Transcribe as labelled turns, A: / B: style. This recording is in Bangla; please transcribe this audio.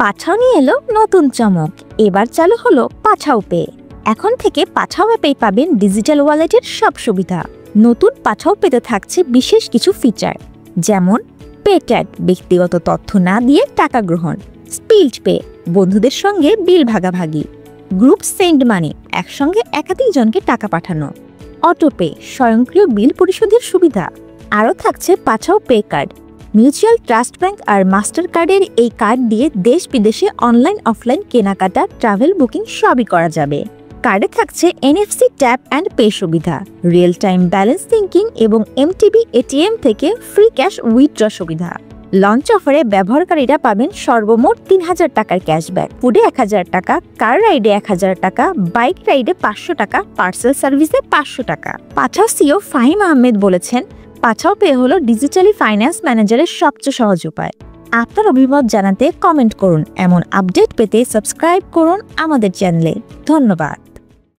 A: পাঠাও নিয়ে এলো নতুন চমক। এবার চালু হলো পাঠাও পে। এখন থেকে পাঠাও অ্যাপেই পাবেন ডিজিটাল ওয়ালেটের সব সুবিধা। নতুন পাঠাও পেতে থাকছে বিশেষ কিছু ফিচার, যেমন পে ট্যাগ, ব্যক্তিগত তথ্য না দিয়ে টাকা গ্রহণ; স্পিল্ড পে, বন্ধুদের সঙ্গে বিল ভাগাভাগি; গ্রুপ সেন্ড মানি, একসঙ্গে একাধিক জনকে টাকা পাঠানো; অটো পে, স্বয়ংক্রিয় বিল পরিশোধের সুবিধা। আরও থাকছে Pathao pay card, mutual trust bank আর মাস্টার কার্ডের এই কার্ড দিয়ে দেশ বিদেশে অনলাইন অফলাইন কেনাকাটা, ট্রাভেল বুকিং সবই করা যাবে। কার্ডে থাকছে এনএফসি ট্যাপ অ্যান্ড পে সুবিধা, রিয়েল টাইম ব্যালেন্স সিঙ্কিং এবং এমটিবি এটিএম থেকে ফ্রি ক্যাশ উইথড্র সুবিধা। লঞ্চ অফারে ব্যবহারকারীরা পাবেন সর্বমোট ৩,০০০ টাকার ক্যাশব্যাক, ফুডে ১,০০০ টাকা, কার রাইডে ১,০০০ টাকা, বাইক রাইডে ৫০০ টাকা, পার্সেল সার্ভিসে ৫০০ টাকা। পাঠাও সিও ফাহিম আহমেদ বলেছেন, পাঠাও পে হলো ডিজিটালি ফাইন্যান্স ম্যানেজারের সবচেয়ে সহজ উপায়। আপনার অভিমত জানাতে কমেন্ট করুন। এমন আপডেট পেতে সাবস্ক্রাইব করুন আমাদের চ্যানেলে। ধন্যবাদ।